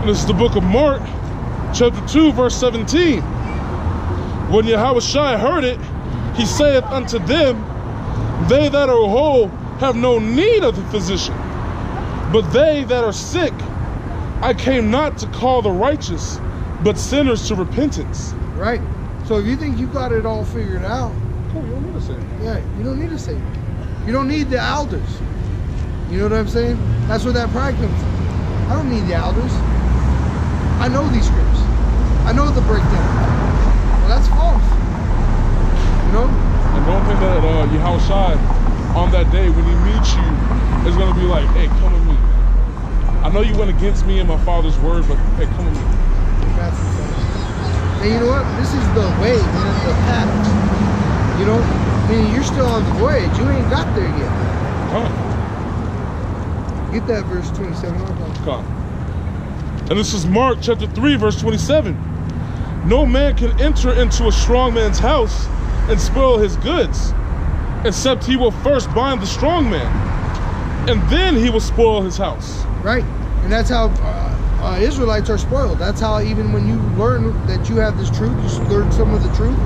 This is the book of Mark, chapter 2, verse 17. When Yahushua heard it, he saith unto them, they that are whole have no need of the physician, but they that are sick. I came not to call the righteous, but sinners to repentance. Right. So if you think you got it all figured out, cool, you don't need a savior. Yeah, you don't need a savior. You don't need the elders. You know what I'm saying? That's where that pride comes from. I don't need the elders. I know these scripts. I know the breakdown. Well, that's false. You know? And don't think that Yahushua on that day when he meets you is going to be like, hey, come with me. I know you went against me and my father's word, but hey, come with me. And you know what? This is the way, man, the path. You know? I mean, you're still on the voyage. You ain't got there yet. Come. Get that verse 27. Come. And this is Mark chapter 3, verse 27. No man can enter into a strong man's house and spoil his goods, except he will first bind the strong man, and then he will spoil his house. Right. And that's how Israelites are spoiled. That's how even when you learn that you have this truth, you learn some of the truth,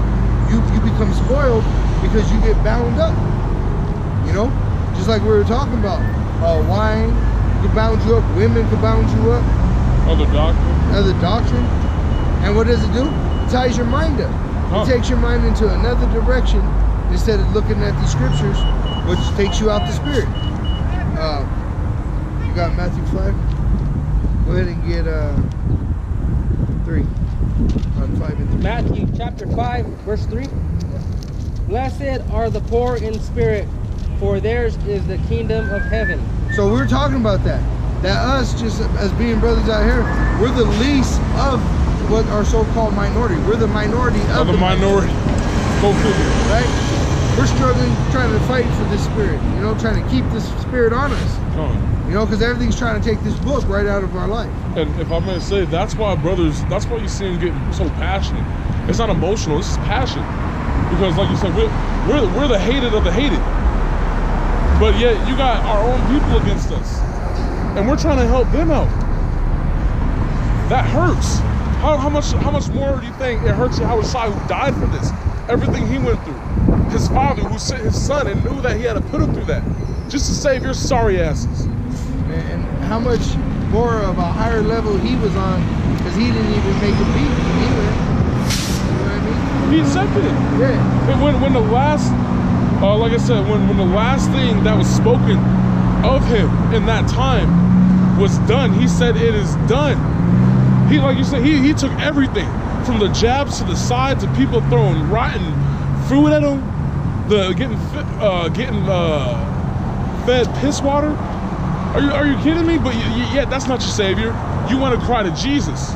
you become spoiled because you get bound up. You know? Just like we were talking about. Wine could bound you up, women could bound you up. Other doctrine. And what does it do? It ties your mind up. It takes your mind into another direction instead of looking at the scriptures, which takes you out the spirit. You got Matthew 5? Go ahead and get 3. On 5 and 3. Matthew chapter 5, verse 3. Blessed are the poor in spirit, for theirs is the kingdom of heaven. So we were talking about that. That us, just as being brothers out here, we're the least of what our so-called minority. We're the minority of the minority. Right? We're struggling, trying to fight for this spirit. You know, trying to keep this spirit on us. You know, because everything's trying to take this book right out of our life. And if I'm going to say, that's why brothers, that's why you see them getting so passionate. It's not emotional, it's passion. Because like you said, we're the hated of the hated. But yet you got our own people against us. And we're trying to help them out. That hurts. How much more do you think it hurts Yahushua who died for this? Everything he went through. His father who sent his son and knew that he had to put him through that. Just to save your sorry asses. And how much more of a higher level he was on, because he didn't even make a beat either. You know what I mean? He accepted it. Yeah. And when the last, like I said, when the last thing that was spoken of him in that time was done, he said it is done. He, like you said, he took everything from the jabs to the side to people throwing rotten food at him, getting fed piss water. Are you kidding me? But yeah, that's not your savior. You want to cry to Jesus.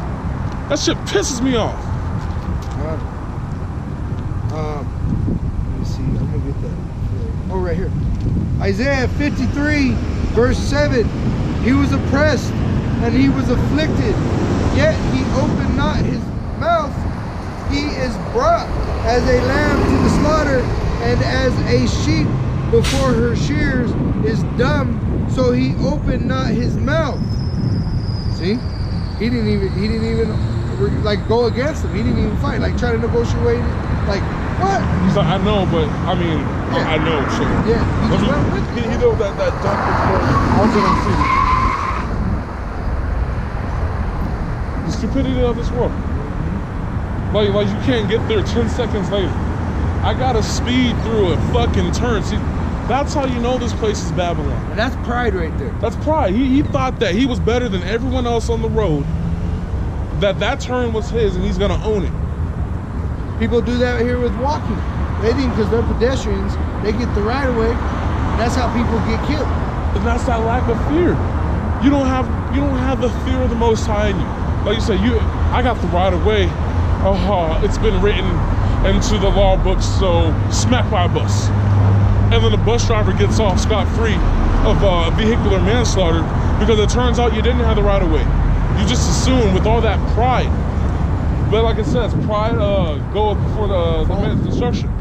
That shit pisses me off. Let me see. I'm gonna get that. Oh, right here. Isaiah 53, verse 7. He was oppressed and he was afflicted, yet he opened not his mouth. He is brought as a lamb to the slaughter, and as a sheep before her shears is dumb, so he opened not his mouth. See? He didn't even like go against him. He didn't even fight, like try to negotiate it. Like, what? He's like, I know, but I mean, yeah. I know, so yeah, he just went with it. He know that dump is the stupidity of this world. Like you can't get there 10 seconds later. I gotta speed through a fucking turn. See, that's how you know this place is Babylon. And that's pride right there. That's pride. He thought that he was better than everyone else on the road. That turn was his and he's gonna own it. People do that here with walking. They think because they're pedestrians, they get the right of way. That's how people get killed. And that's that lack of fear. You don't have the fear of the Most High in you. Like you said, I got the right of way. Oh, it's been written into the law books, so smack by a bus. And then the bus driver gets off scot-free of vehicular manslaughter because it turns out you didn't have the right of way. You just assume with all that pride. But like it says, pride goeth before the man's destruction.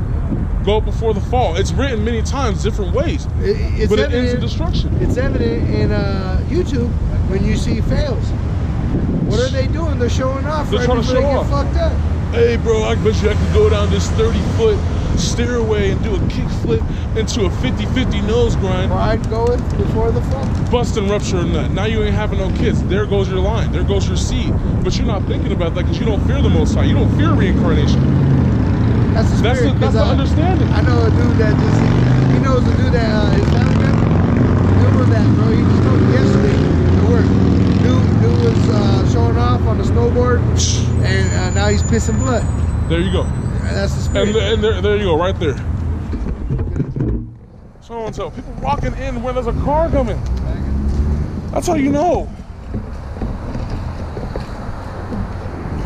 Go before the fall. It's written many times, different ways. But it ends in destruction. It's evident in YouTube when you see fails. What are they doing? They're showing off. They're Right trying to before they show get off. fucked up. Hey, bro, I bet you I could go down this 30-foot stairway and do a kickflip into a 50-50 nose grind, Pride going before the fall. bust and rupture a nut. Now you ain't having no kids. There goes your line. There goes your seed. But you're not thinking about that because you don't fear the Most High. You don't fear reincarnation. That's the That's spirit. the 'cause, understanding. I know a dude that just, he knows a dude that is family member. Doing that, bro. He just told me yesterday at work. Dude was showing off on the snowboard, and now he's pissing blood. There you go. That's the spirit. And there you go, right there. So and so. People walking in when there's a car coming. That's how you know.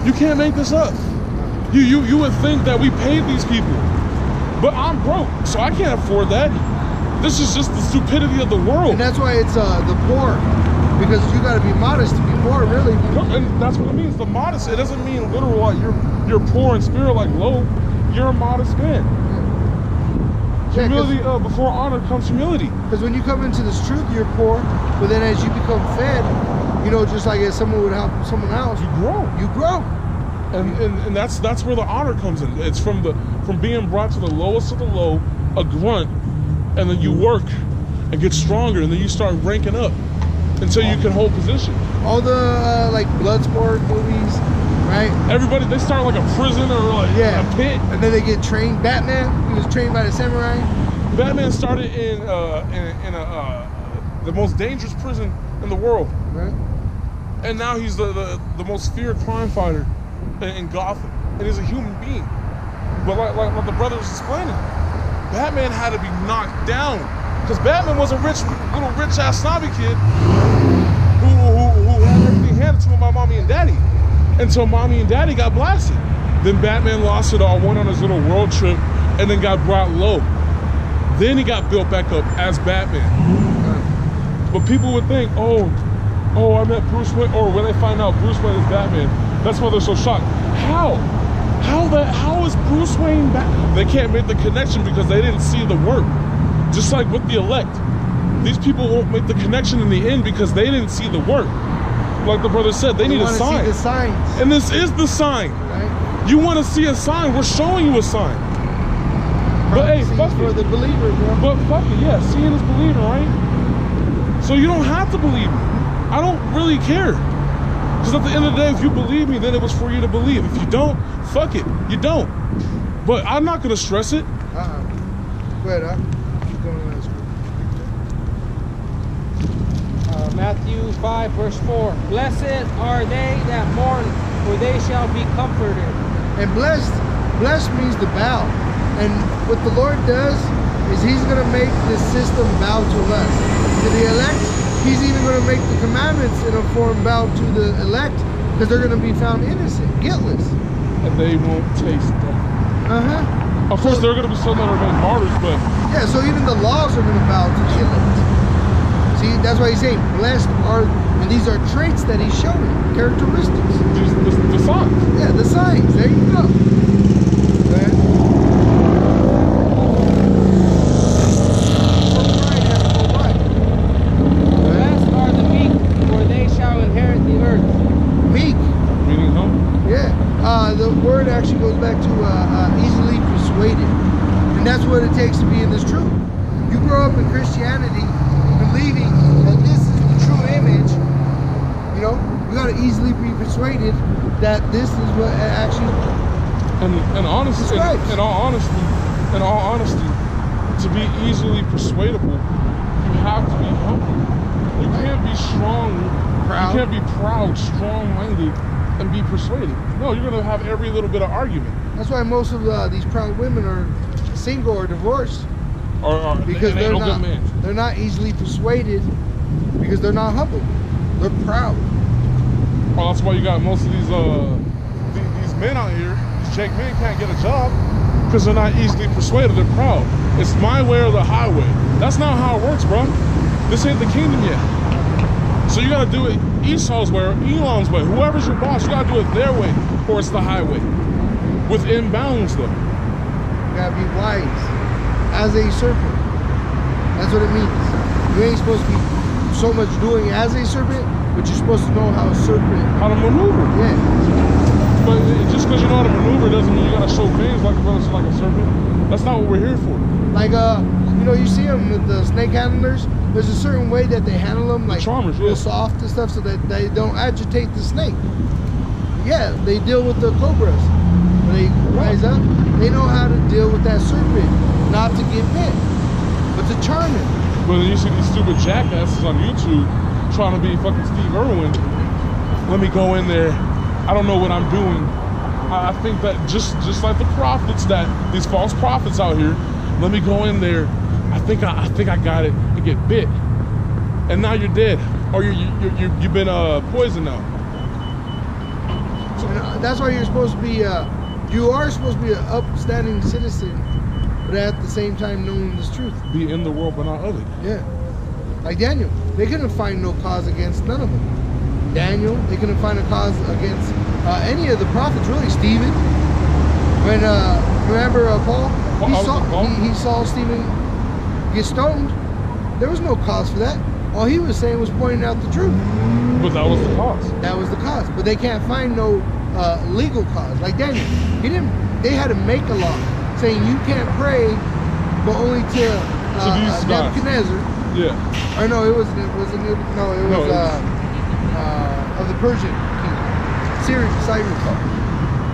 You can't make this up. You would think that we paid these people. But I'm broke, so I can't afford that. This is just the stupidity of the world. And that's why it's the poor. Because you gotta be modest to be poor, really. And that's what it means. The modest, it doesn't mean literal like you're poor in spirit like low. You're a modest man. Yeah, Humility before honor comes humility. because when you come into this truth, you're poor. But then as you become fed, you know, just like if someone would help someone else, You grow. you grow. And that's where the honor comes in. It's from being brought to the lowest of the low, a grunt, and then you work and get stronger, and then you start ranking up until you can hold position. All the like Bloodsport movies, right? Everybody, they start like a prison or like Yeah. a pit. And then they get trained. Batman, he was trained by the samurai. Batman started in the most dangerous prison in the world, Right? and now he's the most feared crime fighter in Gotham, and he's a human being. But like the brother was explaining, Batman had to be knocked down because Batman was a little rich ass snobby kid who had everything handed to him by mommy and daddy until mommy and daddy got blasted. Then Batman lost it all, went on his little world trip, and then got brought low. Then he got built back up as Batman. But people would think, oh, I met Bruce Wayne, or when they find out Bruce Wayne is Batman, that's why they're so shocked. How is Bruce Wayne Batman? They can't make the connection because they didn't see the work. Just like with the elect. These people won't make the connection in the end because they didn't see the work. Like the brother said, they need a wanna sign. see the signs, And this is the sign. right? You want to see a sign, we're showing you a sign. But hey, Prophecies fuck for it. the believer, bro. But fuck it, yeah, seeing is believing, right? So you don't have to believe me. I don't really care. Because at the end of the day, if you believe me, then it was for you to believe. If you don't, fuck it, you don't. But I'm not going to stress it. Go ahead, huh? Keep going on that screen. Matthew 5, verse 4. Blessed are they that mourn, for they shall be comforted. And blessed means to bow. And what the Lord does is he's going to make this system bow to us. To the elect, he's even going to make the commandments in a form bow to the elect because they're going to be found innocent, guiltless. And they won't taste death. Uh-huh. Of course, there are going to be some that remain martyrs, but Yeah, so even the laws are going to bow to the elect. See, that's why he's saying, blessed are, and these are traits that he's showing, characteristics. the sign. Yeah, the signs. There you go. Okay. Blessed are the meek, for they shall inherit the earth. Meek. Meaning humble. Yeah. The word actually goes back to easily persuaded. And that's what it takes to be in this truth. You grow up in Christianity believing that this is the true image, you know, you gotta easily be persuaded that this is what actually And honestly, Describes. in all honesty, to be easily persuadable, you have to be humble. You can't be strong, Proud. You can't be proud, strong-minded, and be persuaded. No, you're gonna have every little bit of argument. that's why most of these proud women are single or divorced. Or Because and ain't no good man. they're not easily persuaded because they're not humble. They're proud. Well, that's why you got most of these men out here. These Jake men can't get a job because they're not easily persuaded. They're proud. It's my way or the highway. That's not how it works, bro. This ain't the kingdom yet. So you gotta do it Esau's way or Elon's way. Whoever's your boss, you gotta do it their way, or it's the highway. Within bounds, though. You gotta be wise as a serpent. That's what it means. You ain't supposed to be so much doing as a serpent, but you're supposed to know how a serpent. How to maneuver. Yeah. But just because you know how to maneuver doesn't mean you gotta show fangs like a serpent. That's not what we're here for. Like you know, you see them with the snake handlers. There's a certain way that they handle them, like charmers, real yeah. soft and stuff, so that they don't agitate the snake. Yeah, they deal with the cobras. When they rise up, they know how to deal with that serpent, not to get bit, but to charm it. But then you see these stupid jackasses on YouTube trying to be fucking Steve Irwin. Let me go in there. I don't know what I'm doing. I think that just like the prophets, that these false prophets out here, let me go in there. I think I got it and get bit, and now you're dead, or you've been poisoned now. And that's why you're supposed to be. You are supposed to be an upstanding citizen, but at the same time knowing this truth. Be in the world, but not of it. Yeah. Like Daniel, they couldn't find no cause against none of them. Daniel, they couldn't find a cause against any of the prophets, really. Stephen, when remember Paul, he saw Stephen get stoned. There was no cause for that. All he was saying was pointing out the truth. But that was the cause. That was the cause. But they can't find no legal cause. Like Daniel, he didn't. They had to make a law saying you can't pray, but only to Nebuchadnezzar. Yeah. Or no, it wasn't. It was of the Persian king, Cyrus.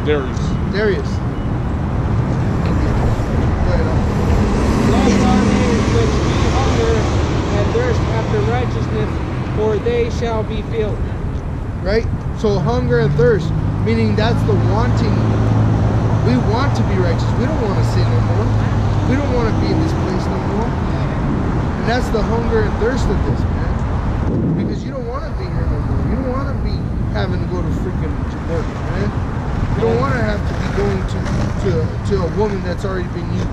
Darius. Blessed are they which be hunger and thirst after righteousness, for they shall be filled. Right? So hunger and thirst, meaning that's the wanting. We want to be righteous. We don't want to sin no more. We don't want to be in this place no more. And that's the hunger and thirst of this, man. Because you don't want to be here no more. You don't want to be having to go to freaking work, man. You don't want to have to be going to a woman that's already been used.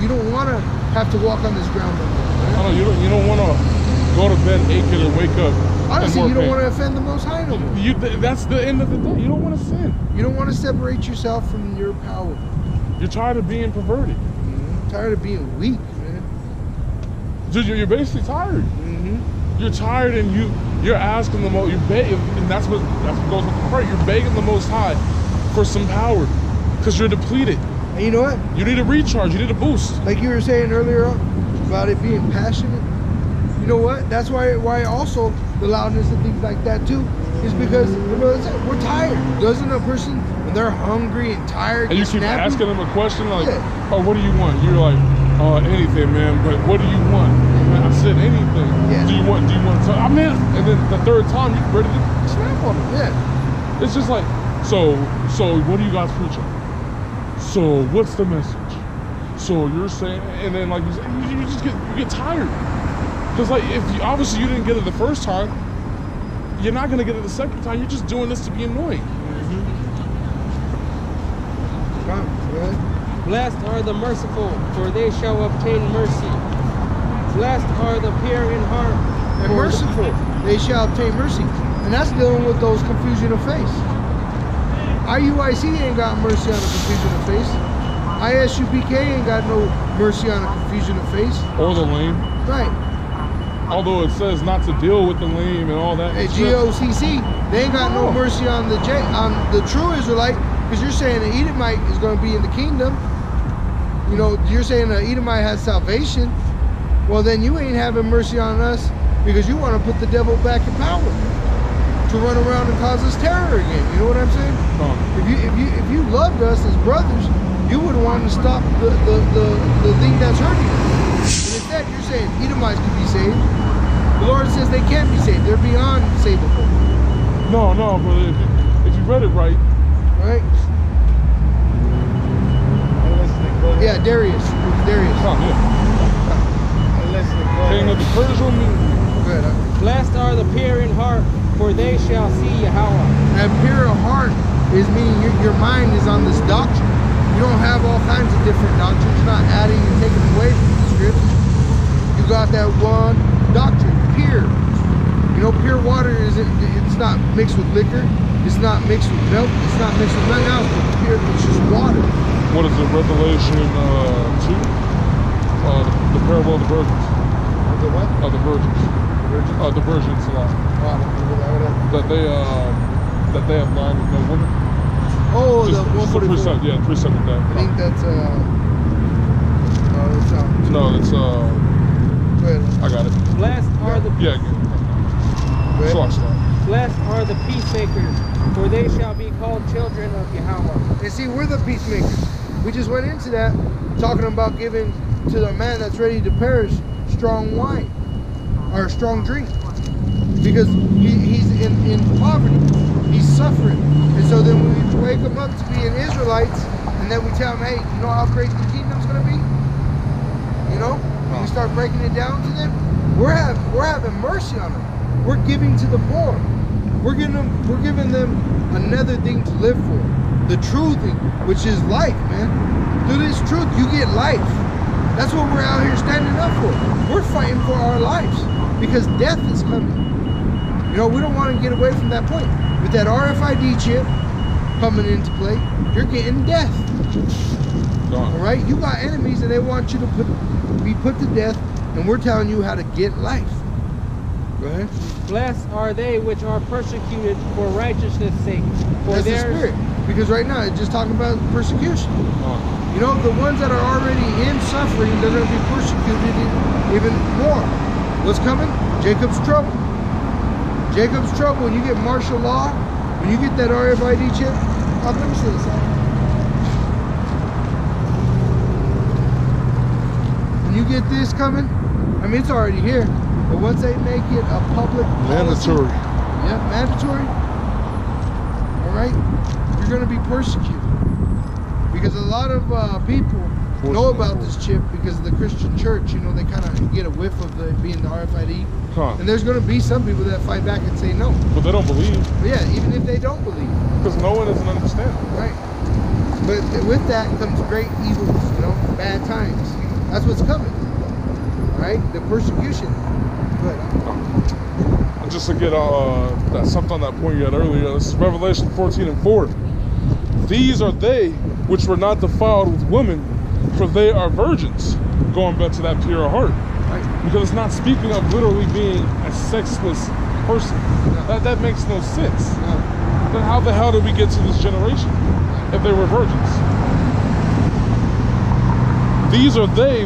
You don't want to have to walk on this ground no more, man. Oh, you don't want to go to bed naked and wake up. Honestly, you don't want to offend the Most High no more. That's the end of the day. You don't want to sin. You don't want to separate yourself from your power. You're tired of being perverted. Tired of being weak, man. Dude, you're basically tired. You're tired, and you're asking the most. You're begging, and that's what goes with the prayer. You're begging the Most High for some power, because you're depleted. And you know what? You need a recharge. You need a boost. Like you were saying earlier about it being passionate. You know what? That's why also the loudness and things like that too is because we're tired. Doesn't a person, when they're hungry and tired, and you keep snappy, asking them a question like, "Oh, what do you want?" You're like, "Anything, man." But what do you want? Man, I said anything. Yeah. Do you want? I mean, and then the third time you're ready to snap on them. Yeah. It's just like, so what do you guys preach on? So what's the message? So you're saying, and then like you get tired. Because like obviously you didn't get it the first time, you're not gonna get it the second time. You're just doing this to be annoying. Blessed are the merciful, for they shall obtain mercy. Blessed are the pure in heart, and merciful, they shall obtain mercy. And that's dealing with those confusion of face. IUIC ain't got mercy on a confusion of face. ISUPK ain't got no mercy on a confusion of face. Or the lame. Right. Although it says not to deal with the lame and all that. Hey, GOCC, they ain't got no mercy on the true Israelite, because you're saying the Edomite is going to be in the kingdom. You know, you're saying the Edomite has salvation. Well, then you ain't having mercy on us because you want to put the devil back in power to run around and cause us terror again. You know what I'm saying? If you loved us as brothers, you would want to stop the thing that's hurting us. But instead, you're saying Edomites can be saved. The Lord says they can't be saved. They're beyond savable. No, but if you read it right. Right? Yeah, Darius. Oh, yeah. King of the Persian. Good. Blessed are the pure in heart, for they shall see Yahweh. And pure of heart is meaning your mind is on this doctrine. You don't have all kinds of different doctrines. You're not adding and taking away from the scripture. You got that one doctrine, pure. You know, pure water it's not mixed with liquor. It's not mixed with milk. It's not mixed with nothing else. It's pure. It's just water. What is it? Revelation 2? The parable of the virgins. The what? No, the virgins. The virgins law. That they have lied with no woman. Oh, Just the 144. yeah, 370 I think that's no, that's not. No, it's Go ahead. I got it. Blessed are the Yeah, Go ahead. slow. blessed are the peacemakers, for they shall be called children of Yahweh. And see, we're the peacemakers. We just went into that talking about giving to the man that's ready to perish strong wine or strong drink, because he's in poverty, he's suffering. And so then we wake him up to being Israelites, and then we tell him, hey, you know how great the kingdom's going to be? You know, when we start breaking it down to them, we're having mercy on them. We're giving to the poor. We're giving them another thing to live for, the true thing, which is life, man. Through this truth, you get life. That's what we're out here standing up for. We're fighting for our lives because death is coming. You know, we don't want to get away from that point. With that RFID chip coming into play, you're getting death. All right, you got enemies and they want you to be put to death, and we're telling you how to get life. Go ahead. Blessed are they which are persecuted for righteousness' sake. For That's the spirit. Because right now it's just talking about persecution. You know, the ones that are already in suffering, they're going to be persecuted even more. What's coming? Jacob's trouble. Jacob's trouble. When you get martial law, when you get that RFID chip, let me see this. When you get this coming, I mean, it's already here. But once they make it a public policy, mandatory. yeah, mandatory. All right, you're going to be persecuted because a lot of people know about this chip because of the Christian church. You know, they kind of get a whiff of it being the RFID, and there's going to be some people that fight back and say no. But they don't believe. But yeah, even if they don't believe, Because no one doesn't understand. right? But with that comes great evils. You know, bad times. That's what's coming. Right? The persecution. But And just to get that something on that point you had earlier, this is Revelation 14:4. These are they which were not defiled with women, for they are virgins. Going back to that pure heart. right? Because it's not speaking of literally being a sexless person. No. That makes no sense. No. Then how the hell did we get to this generation if they were virgins? These are they